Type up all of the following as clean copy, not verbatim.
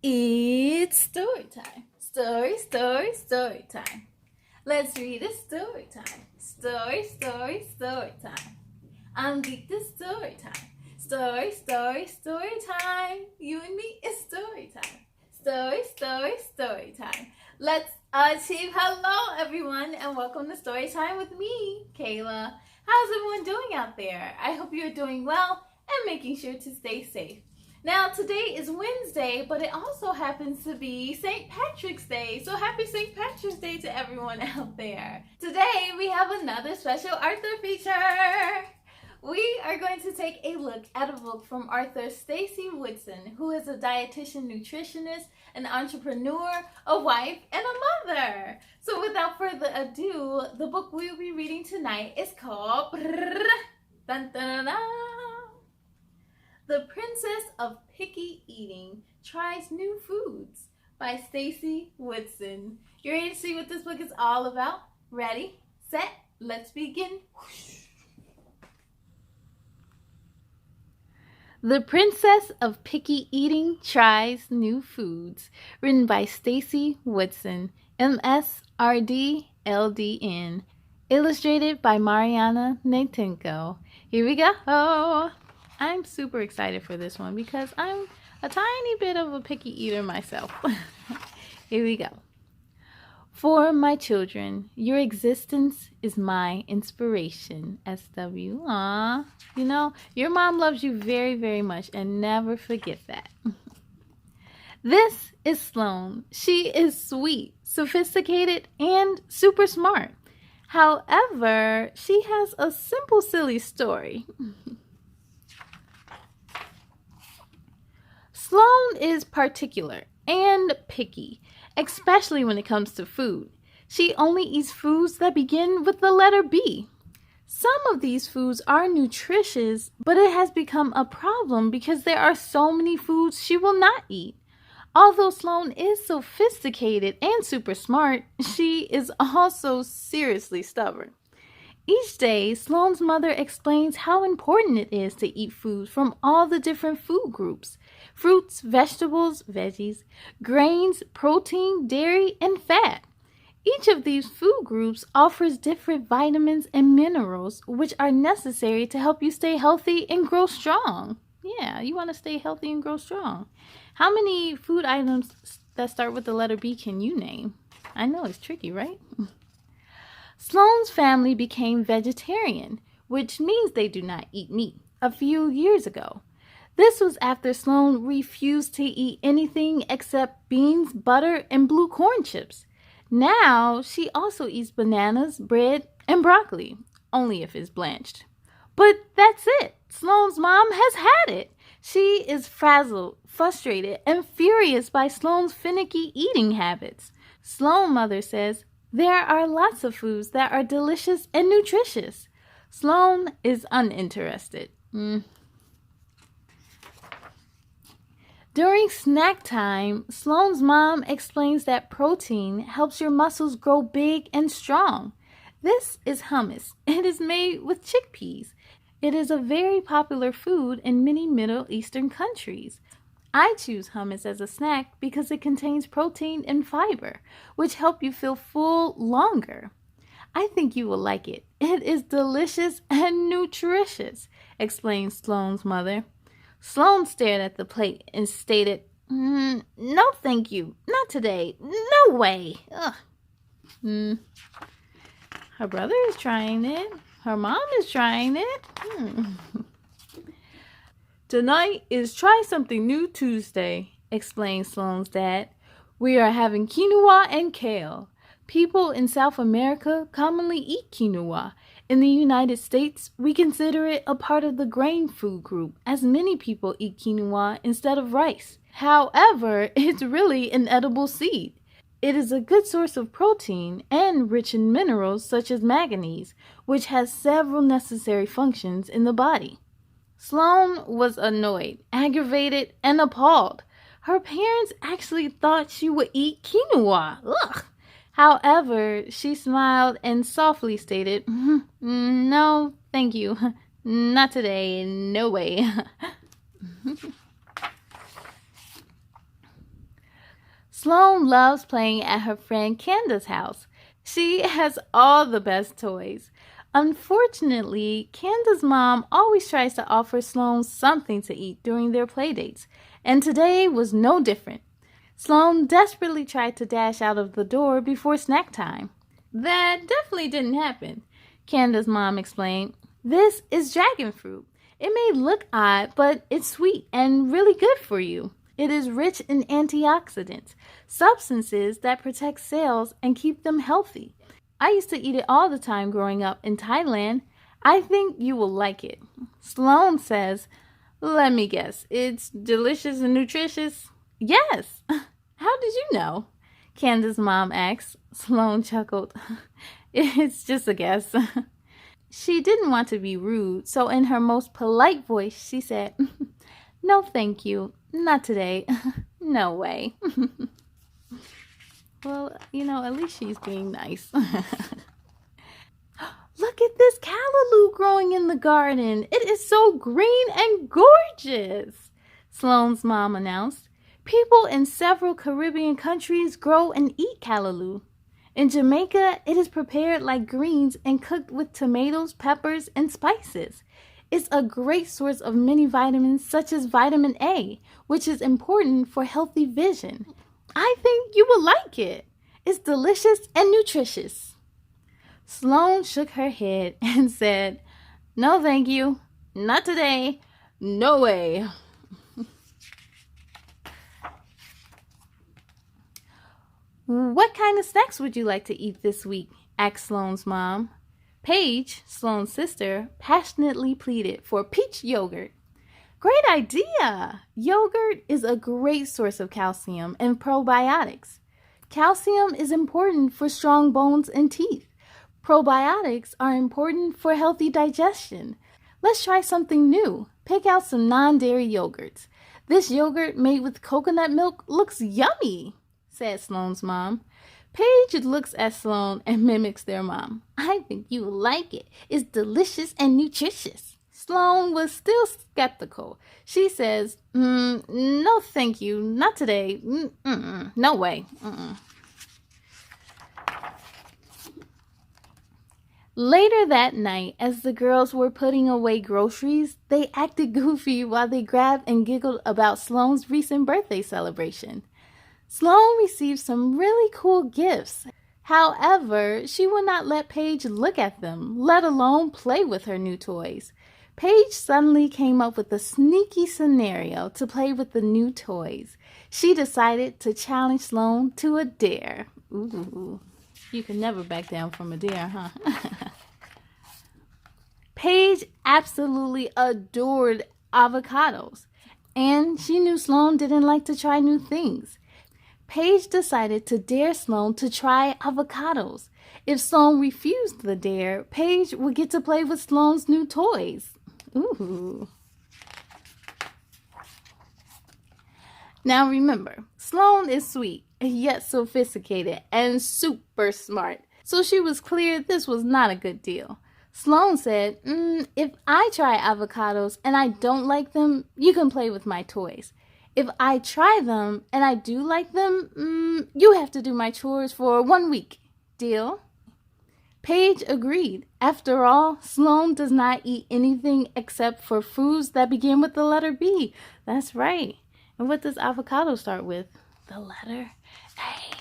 It's story time. Story time. Let's read a story time. Story time. I'm geek to story time. Story time. You and me is story time. Story time. Let's achieve. Hello, everyone, and welcome to Story Time with me, Kayla. How's everyone doing out there? I hope you're doing well and making sure to stay safe. Now, today is Wednesday, but it also happens to be St. Patrick's Day. So happy St. Patrick's Day to everyone out there. Today, we have another special author feature. We are going to take a look at a book from author Stacey Woodson, who is a dietitian, nutritionist, an entrepreneur, a wife, and a mother. So without further ado, the book we will be reading tonight is called The Princess of Picky Eating Tries New Foods by Stacey Woodson. You ready to see what this book is all about? Ready, set, let's begin. The Princess of Picky Eating Tries New Foods, written by Stacey Woodson, MSRD LDN, illustrated by Mariana, Hnatenko. Here we go. I'm super excited for this one because I'm a tiny bit of a picky eater myself. Here we go. For my children, your existence is my inspiration. SW. Aww. You know, your mom loves you very, very much, and never forget that. This is Sloane. She is sweet, sophisticated, and super smart. However, she has a simple, silly story. Sloane is particular and picky, especially when it comes to food. She only eats foods that begin with the letter B. Some of these foods are nutritious, but it has become a problem because there are so many foods she will not eat. Although Sloane is sophisticated and super smart, she is also seriously stubborn. Each day, Sloane's mother explains how important it is to eat food from all the different food groups: fruits, vegetables, veggies, grains, protein, dairy, and fat. Each of these food groups offers different vitamins and minerals which are necessary to help you stay healthy and grow strong. Yeah, you want to stay healthy and grow strong. How many food items that start with the letter B can you name? I know it's tricky, right? Sloane's family became vegetarian, which means they do not eat meat, a few years ago. This was after Sloane refused to eat anything except beans, butter, and blue corn chips. Now, she also eats bananas, bread, and broccoli, only if it's blanched. But that's it. Sloane's mom has had it. She is frazzled, frustrated, and furious by Sloane's finicky eating habits. Sloane's mother says, there are lots of foods that are delicious and nutritious. Sloane is uninterested. During snack time, Sloane's mom explains that protein helps your muscles grow big and strong. This is hummus. It is made with chickpeas. It is a very popular food in many Middle Eastern countries. I choose hummus as a snack because it contains protein and fiber, which help you feel full longer. I think you will like it. It is delicious and nutritious, explains Sloane's mother. Sloane stared at the plate and stated, no thank you, not today, no way. Her brother is trying it. Her mom is trying it. Tonight is Try Something New Tuesday, explained Sloane's dad. We are having quinoa and kale. People in South America commonly eat quinoa. In the United States, we consider it a part of the grain food group, as many people eat quinoa instead of rice. However, it's really an edible seed. It is a good source of protein and rich in minerals such as manganese, which has several necessary functions in the body. Sloane was annoyed, aggravated, and appalled. Her parents actually thought she would eat quinoa. Ugh! However, she smiled and softly stated, no, thank you. Not today, no way. Sloane loves playing at her friend Canda's house. She has all the best toys. Unfortunately, Canda's mom always tries to offer Sloane something to eat during their playdates, and today was no different. Sloane desperately tried to dash out of the door before snack time. That definitely didn't happen, Canda's mom explained. This is dragon fruit. It may look odd, but it's sweet and really good for you. It is rich in antioxidants, substances that protect cells and keep them healthy. I used to eat it all the time growing up in Thailand. I think you will like it. Sloane says, let me guess, it's delicious and nutritious? Yes. How did you know? Canda's mom asked. Sloane chuckled. It's just a guess. She didn't want to be rude, so in her most polite voice, she said, no, thank you. Not today. No way. Well, at least she's being nice. Look at this callaloo growing in the garden. It is so green and gorgeous, Sloane's mom announced. People in several Caribbean countries grow and eat callaloo. In Jamaica, it is prepared like greens and cooked with tomatoes, peppers, and spices. It's a great source of many vitamins such as vitamin A, which is important for healthy vision. I think you will like it. It's delicious and nutritious. Sloane shook her head and said, no, thank you. Not today. No way. What kind of snacks would you like to eat this week? Asked Sloane's mom. Paige, Sloane's sister, passionately pleaded for peach yogurt. Great idea! Yogurt is a great source of calcium and probiotics. Calcium is important for strong bones and teeth. Probiotics are important for healthy digestion. Let's try something new. Pick out some non-dairy yogurts. This yogurt made with coconut milk looks yummy, said Sloane's mom. Paige looks at Sloane and mimics their mom. I think you will like it. It's delicious and nutritious. Sloane was still skeptical. She says, no thank you, not today. No way. Later that night, as the girls were putting away groceries, they acted goofy while they grabbed and giggled about Sloane's recent birthday celebration. Sloane received some really cool gifts. However, she would not let Paige look at them, let alone play with her new toys. Paige suddenly came up with a sneaky scenario to play with the new toys. She decided to challenge Sloane to a dare. Ooh, you can never back down from a dare, huh? Paige absolutely adored avocados, and she knew Sloane didn't like to try new things. Paige decided to dare Sloane to try avocados. If Sloane refused the dare, Paige would get to play with Sloane's new toys. Ooh. Now remember, Sloane is sweet, yet sophisticated and super smart. So she was clear this was not a good deal. Sloane said, if I try avocados and I don't like them, you can play with my toys. If I try them and I do like them, you have to do my chores for 1 week. Deal? Paige agreed. After all, Sloane does not eat anything except for foods that begin with the letter B. That's right. And what does avocado start with? The letter A.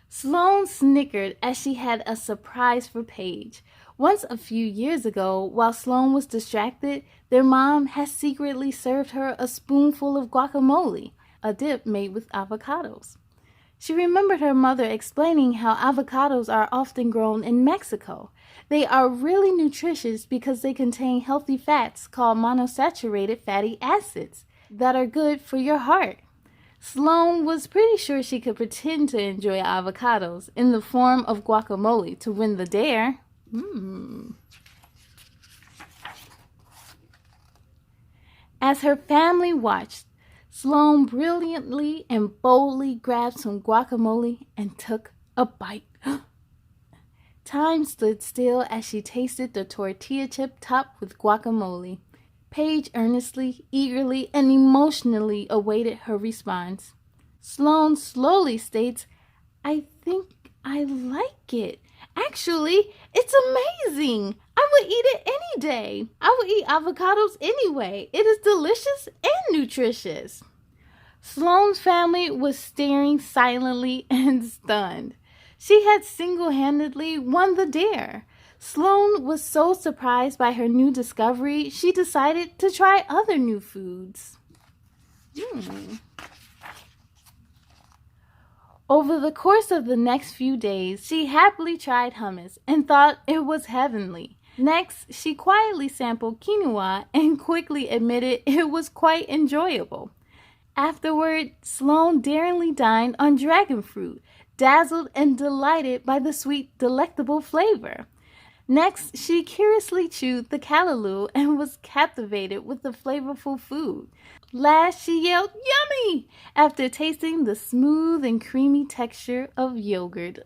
Sloane snickered as she had a surprise for Paige. Once a few years ago, while Sloane was distracted, their mom had secretly served her a spoonful of guacamole, a dip made with avocados. She remembered her mother explaining how avocados are often grown in Mexico. They are really nutritious because they contain healthy fats called monosaturated fatty acids that are good for your heart. Sloane was pretty sure she could pretend to enjoy avocados in the form of guacamole to win the dare. As her family watched, Sloane brilliantly and boldly grabbed some guacamole and took a bite. Time stood still as she tasted the tortilla chip topped with guacamole. Paige earnestly, eagerly, and emotionally awaited her response. Sloane slowly states, "I think I like it. Actually, it's amazing. I would eat it any day. I would eat avocados anyway. It is delicious and nutritious." Sloane's family was staring silently and stunned. She had single-handedly won the dare. Sloane was so surprised by her new discovery, she decided to try other new foods. Over the course of the next few days, she happily tried hummus and thought it was heavenly. Next, she quietly sampled quinoa and quickly admitted it was quite enjoyable. Afterward, Sloane daringly dined on dragon fruit, dazzled and delighted by the sweet, delectable flavor. Next, she curiously chewed the callaloo and was captivated with the flavorful food. Last, she yelled, "Yummy!" after tasting the smooth and creamy texture of yogurt.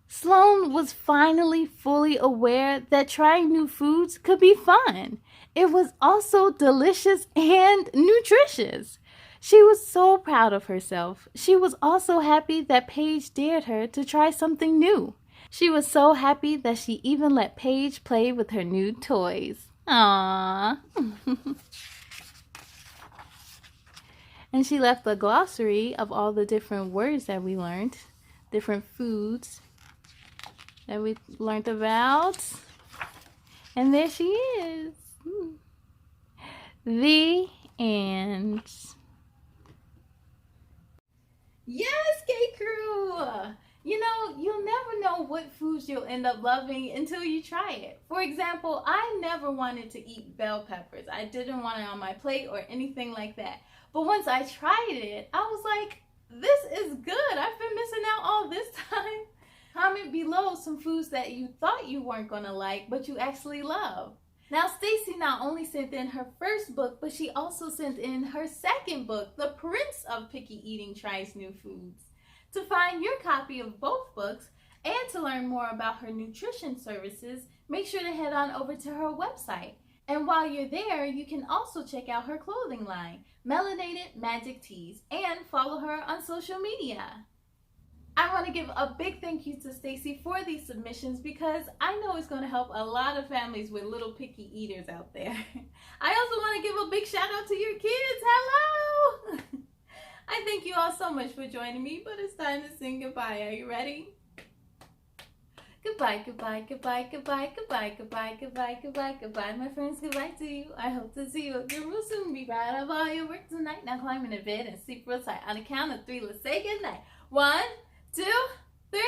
Sloane was finally fully aware that trying new foods could be fun. It was also delicious and nutritious. She was so proud of herself. She was also happy that Paige dared her to try something new. She was so happy that she even let Paige play with her new toys. Aww. And she left the glossary of all the different words that we learned, different foods that we learned about. And there she is. The end. Yes, K-Crew! You know, you'll never know what foods you'll end up loving until you try it. For example, I never wanted to eat bell peppers. I didn't want it on my plate or anything like that. But once I tried it, I was like, this is good. I've been missing out all this time. Comment below some foods that you thought you weren't going to like, but you actually love. Now, Stacey not only sent in her first book, but she also sent in her second book, The Prince of Picky Eating Tries New Foods. To find your copy of both books and to learn more about her nutrition services, make sure to head on over to her website. And while you're there, you can also check out her clothing line, Melanated Magic Tees, and follow her on social media. I want to give a big thank you to Stacey for these submissions because I know it's going to help a lot of families with little picky eaters out there. I also want to give a big shout out to your kids. Hello! I thank you all so much for joining me, but it's time to sing goodbye. Are you ready? Goodbye, goodbye, goodbye, goodbye, goodbye, goodbye, goodbye, goodbye, goodbye. My friends, goodbye to you. I hope to see you again real soon. Be proud of all your work tonight. Now climb into bed and sleep real tight. On the count of 3, let's say goodnight. 1, 2, 3.